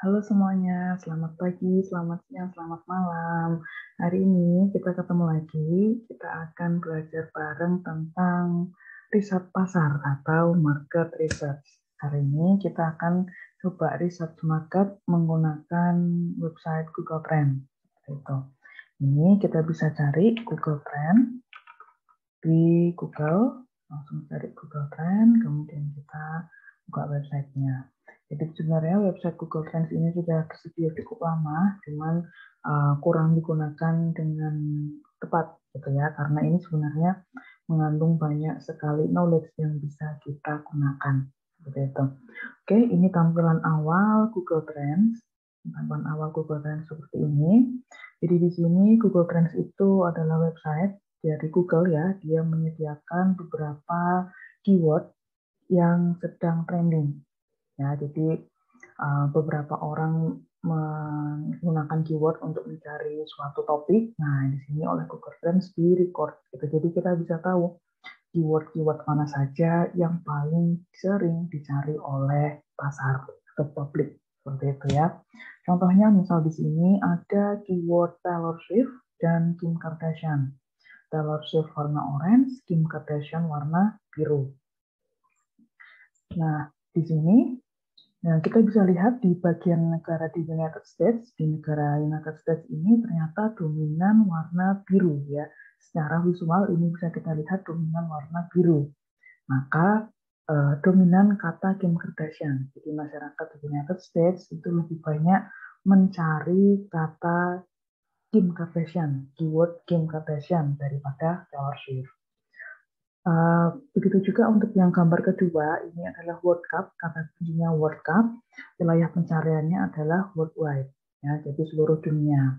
Halo semuanya, selamat pagi, selamat siang, selamat malam. Hari ini kita ketemu lagi, kita akan belajar bareng tentang riset pasar atau market research. Hari ini kita akan coba research market menggunakan website Google Trend. Itu. Ini kita bisa cari Google Trend di Google, langsung cari Google Trend, kemudian kita buka websitenya. Jadi sebenarnya website Google Trends ini sudah tersedia cukup lama, cuman kurang digunakan dengan tepat gitu ya, karena ini sebenarnya mengandung banyak sekali knowledge yang bisa kita gunakan. Seperti itu. Oke, ini tampilan awal Google Trends. Tampilan awal Google Trends seperti ini. Jadi di sini Google Trends itu adalah website dari Google ya, dia menyediakan beberapa keyword yang sedang trending. Ya, jadi beberapa orang menggunakan keyword untuk mencari suatu topik. Nah, di sini oleh Google Trends di record. Gitu. Jadi kita bisa tahu keyword-keyword mana saja yang paling sering dicari oleh pasar atau publik. Seperti itu ya. Contohnya misal di sini ada keyword Taylor Swift dan Kim Kardashian. Taylor Swift warna orange, Kim Kardashian warna biru. Nah, di sini kita bisa lihat di bagian negara di United States, di negara United States ini ternyata dominan warna biru ya. Secara visual ini bisa kita lihat dominan warna biru. Maka dominan kata Kim Kardashian. Jadi masyarakat di United States itu lebih banyak mencari kata Kim Kardashian, keyword Kim Kardashian daripada Taylor Swift. Begitu juga untuk yang gambar kedua, ini adalah World Cup, kata kuncinya World Cup, wilayah pencariannya adalah worldwide, ya, jadi seluruh dunia.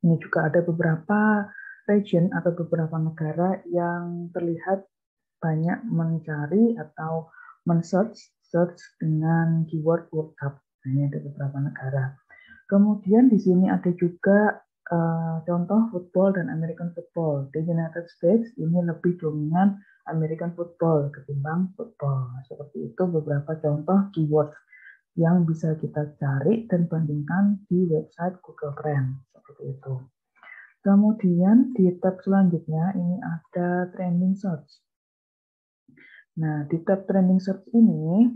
Ini juga ada beberapa region atau beberapa negara yang terlihat banyak mencari atau search dengan keyword World Cup. Nah, ini ada beberapa negara. Kemudian di sini ada juga contoh football dan American football. Di United States ini lebih dominan American football ketimbang football. Seperti itu beberapa contoh keyword yang bisa kita cari dan bandingkan di website Google Trends. Seperti itu. Kemudian di tab selanjutnya ini ada trending search. Nah, di tab trending search ini,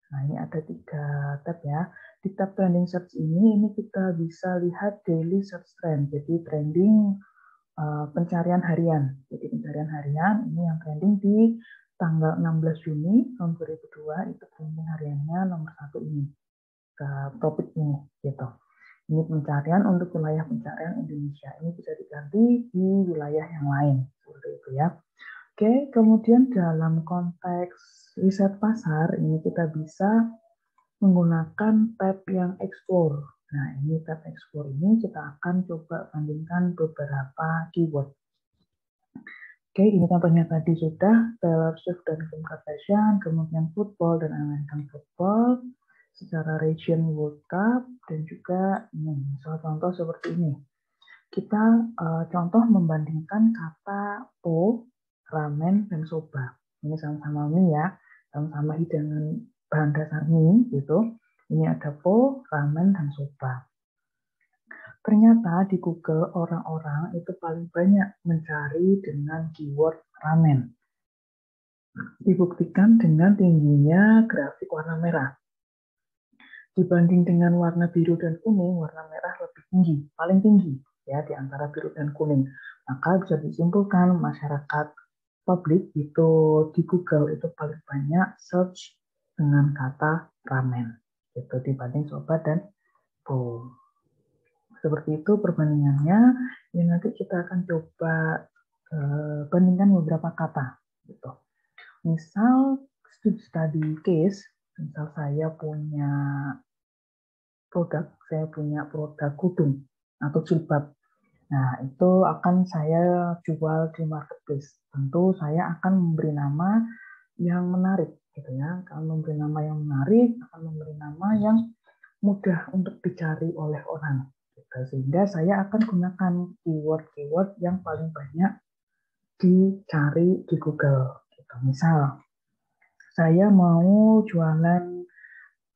nah ini ada 3 tab ya. Di tab trending search ini kita bisa lihat daily search trend. Jadi trending pencarian harian. Jadi pencarian harian ini yang trending di tanggal 16 Juni tahun 2002 itu trending hariannya nomor 1 ini. Ke topik ini gitu. Ini pencarian untuk wilayah pencarian Indonesia. Ini bisa diganti di wilayah yang lain. Seperti itu ya. Oke, kemudian dalam konteks riset pasar, ini kita bisa menggunakan tab yang explore. Nah, ini tab explore ini kita akan coba bandingkan beberapa keyword. Oke, ini contohnya tadi sudah Taylor Swift dan Kim Kardashian, kemudian football dan American football, secara region World Cup, dan juga ini, misal contoh seperti ini. Kita contoh membandingkan kata po, ramen, dan soba. Ini sama-sama mie ya, sama-sama hidangan bahan dasar mie gitu. Ini ada po, ramen, dan soba. Ternyata di Google orang-orang itu paling banyak mencari dengan keyword ramen. Dibuktikan dengan tingginya grafik warna merah. Dibanding dengan warna biru dan kuning, warna merah lebih tinggi, paling tinggi ya di antara biru dan kuning. Maka bisa disimpulkan masyarakat publik itu di Google itu paling banyak search dengan kata ramen itu dibanding soba dan po. Seperti itu perbandingannya. Ini nanti kita akan coba bandingkan beberapa kata gitu. Misal study case, misal saya punya produk kudung atau jilbab. Nah, itu akan saya jual di marketplace. Tentu saya akan memberi nama yang menarik, gitu ya. Akan memberi nama yang menarik, akan memberi nama yang mudah untuk dicari oleh orang. Gitu. Sehingga saya akan gunakan keyword-keyword yang paling banyak dicari di Google. Gitu. Misal, saya mau jualan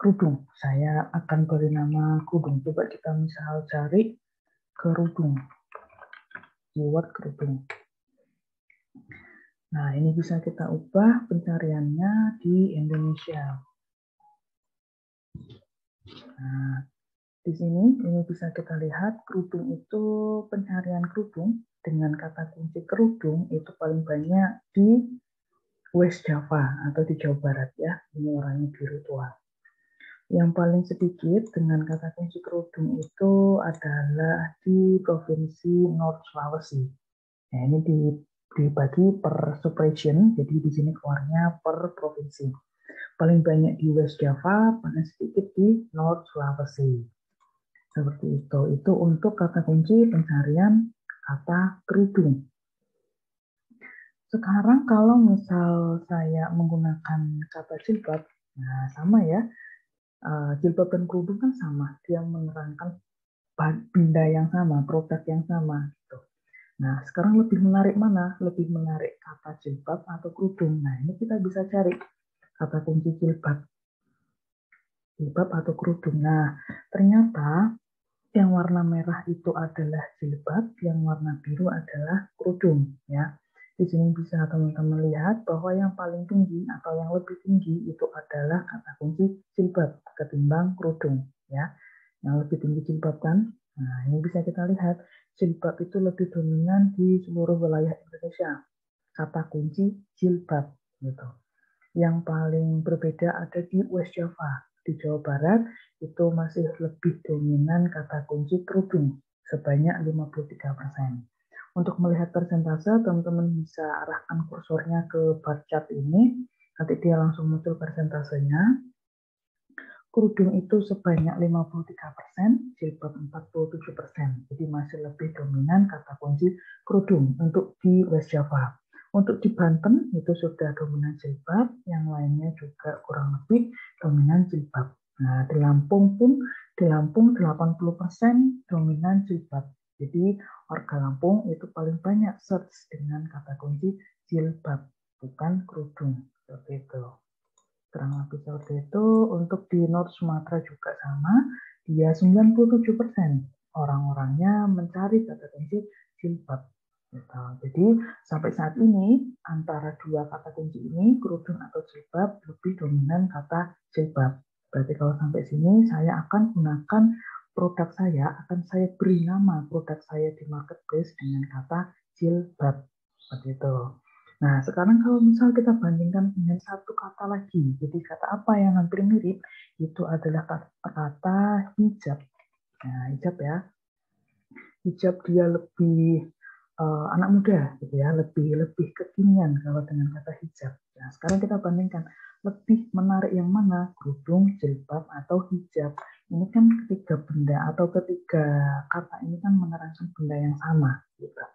kerudung. Saya akan beri nama kerudung. Coba kita misal cari kerudung. Keyword kerudung. Nah, ini bisa kita ubah pencariannya di Indonesia. Nah, di sini ini bisa kita lihat kerudung itu, pencarian kerudung dengan kata kunci kerudung itu paling banyak di West Java atau di Jawa Barat ya. Ini orangnya biru tua. Yang paling sedikit dengan kata kunci kerudung itu adalah di Provinsi North Sulawesi. Nah, ini dibagi per subregion, jadi di sini keluarnya per provinsi. Paling banyak di West Java, paling sedikit di North Sulawesi. Seperti itu. Itu untuk kata kunci pencarian kata kerudung. Sekarang kalau misal saya menggunakan kata jilbab, nah sama ya, jilbab dan kerudung kan sama, dia menerangkan benda yang sama, produk yang sama. Gitu. Nah, sekarang lebih menarik mana? Lebih menarik kata jilbab atau kerudung. Nah, ini kita bisa cari kata kunci jilbab. Jilbab atau kerudung. Nah, ternyata yang warna merah itu adalah jilbab, yang warna biru adalah kerudung. Ya, di sini bisa teman-teman lihat bahwa yang paling tinggi atau yang lebih tinggi itu adalah kata kunci jilbab ketimbang kerudung. Ya, yang lebih tinggi jilbab kan. Nah, ini bisa kita lihat jilbab itu lebih dominan di seluruh wilayah Indonesia. Kata kunci jilbab gitu. Yang paling berbeda ada di West Java. Di Jawa Barat itu masih lebih dominan kata kunci kerudung sebanyak 53%. Untuk melihat persentase, teman-teman bisa arahkan kursornya ke bar chart ini. Nanti dia langsung muncul persentasenya. Kerudung itu sebanyak 53%, jilbab 47%. Jadi masih lebih dominan kata kunci kerudung untuk di West Java. Untuk di Banten itu sudah dominan jilbab, yang lainnya juga kurang lebih dominan jilbab. Nah, di Lampung pun, di Lampung 80% dominan jilbab. Jadi warga Lampung itu paling banyak search dengan kata kunci jilbab, bukan kerudung. Seperti itu. Kurang lebih seperti itu. Untuk di North Sumatera juga sama, dia 97% orang-orangnya mencari kata kunci jilbab. Gitu. Jadi sampai saat ini antara dua kata kunci ini, kerudung atau jilbab, lebih dominan kata jilbab. Berarti kalau sampai sini saya akan gunakan produk saya, akan saya beri nama produk saya di marketplace dengan kata jilbab. Seperti itu. Nah, sekarang kalau misal kita bandingkan dengan satu kata lagi, jadi kata apa yang hampir mirip, itu adalah kata hijab. Nah, hijab ya. Hijab dia lebih anak muda, gitu ya, lebih kekinian kalau dengan kata hijab. Nah, sekarang kita bandingkan, lebih menarik yang mana? Kerudung, jilbab, atau hijab. Ini kan ketiga benda atau ketiga kata ini kan menerangkan benda yang sama, gitu.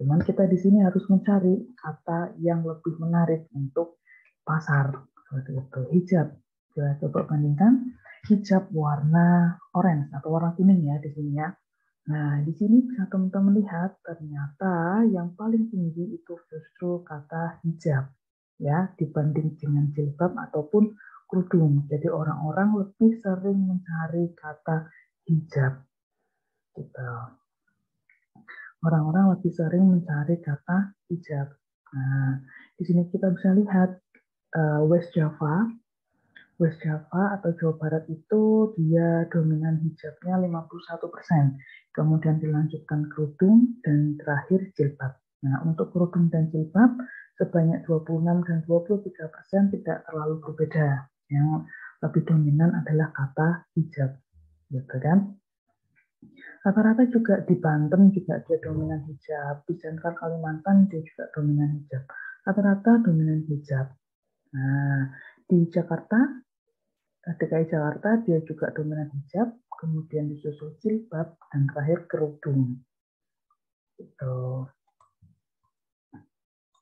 Cuman kita di sini harus mencari kata yang lebih menarik untuk pasar. Seperti itu. Hijab. Kita coba bandingkan. Hijab warna orange atau warna kuning ya di sini ya. Nah, di sini bisa teman-teman lihat ternyata yang paling tinggi itu justru kata hijab ya dibanding dengan jilbab ataupun kerudung. Jadi orang-orang lebih sering mencari kata hijab. Gitu. Orang-orang lebih sering mencari kata hijab. Nah, di sini kita bisa lihat West Java. West Java atau Jawa Barat itu dia dominan hijabnya 51%. Kemudian dilanjutkan kerudung dan terakhir jilbab. Nah, untuk kerudung dan jilbab sebanyak 26 dan 23% tidak terlalu berbeda. Yang lebih dominan adalah kata hijab. Gitu kan? Rata-rata juga di Banten juga dia dominan hijab, di Sentral Kalimantan dia juga dominan hijab. Rata-rata dominan hijab. Nah, di Jakarta, DKI Jakarta dia juga dominan hijab, kemudian disusul jilbab, dan terakhir kerudung. Gitu.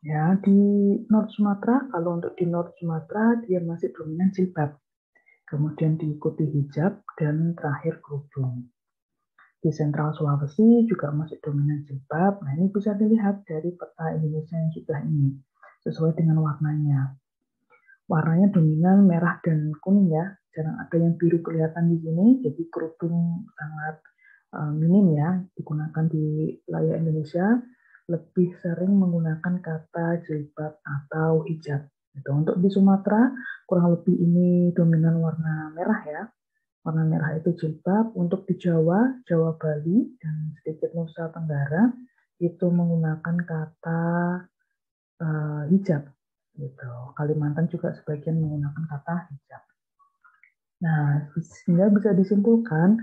Ya, di North Sumatera, kalau untuk di North Sumatera dia masih dominan jilbab. Kemudian diikuti hijab, dan terakhir kerudung. Di Sentral Sulawesi juga masih dominan jilbab. Nah, ini bisa dilihat dari peta Indonesia yang sudah ini, sesuai dengan warnanya. Warnanya dominan merah dan kuning ya. jarang ada yang biru kelihatan di sini, jadi kerudung sangat minim ya digunakan di wilayah Indonesia. Lebih sering menggunakan kata jilbab atau hijab. Gitu. Untuk di Sumatera kurang lebih ini dominan warna merah ya. Warna merah itu jilbab. Untuk di Jawa, Jawa Bali, dan sedikit Nusa Tenggara itu menggunakan kata hijab. Gitu. Kalimantan juga sebagian menggunakan kata hijab. Nah, sehingga bisa disimpulkan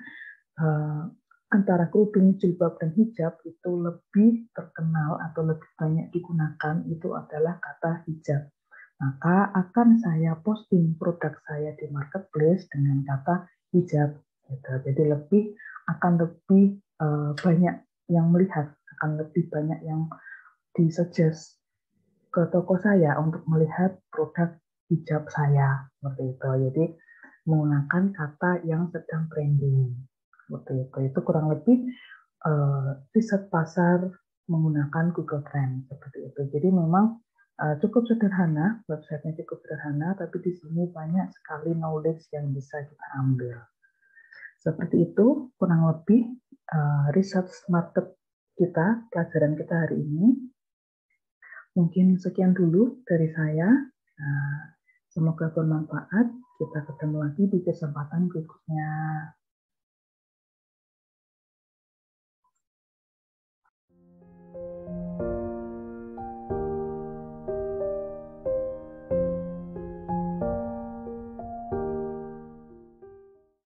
antara kerudung, jilbab, dan hijab itu lebih terkenal atau lebih banyak digunakan itu adalah kata hijab. Maka akan saya posting produk saya di marketplace dengan kata hijab. Gitu. Jadi akan lebih banyak yang melihat, akan lebih banyak yang disuggest ke toko saya untuk melihat produk hijab saya. Seperti itu. Jadi menggunakan kata yang sedang trending. Seperti itu kurang lebih riset pasar menggunakan Google Trend seperti itu. Jadi memang cukup sederhana, websitenya cukup sederhana, tapi di sini banyak sekali knowledge yang bisa kita ambil. Seperti itu kurang lebih research market kita, pelajaran kita hari ini. Mungkin sekian dulu dari saya. Semoga bermanfaat. Kita ketemu lagi di kesempatan berikutnya.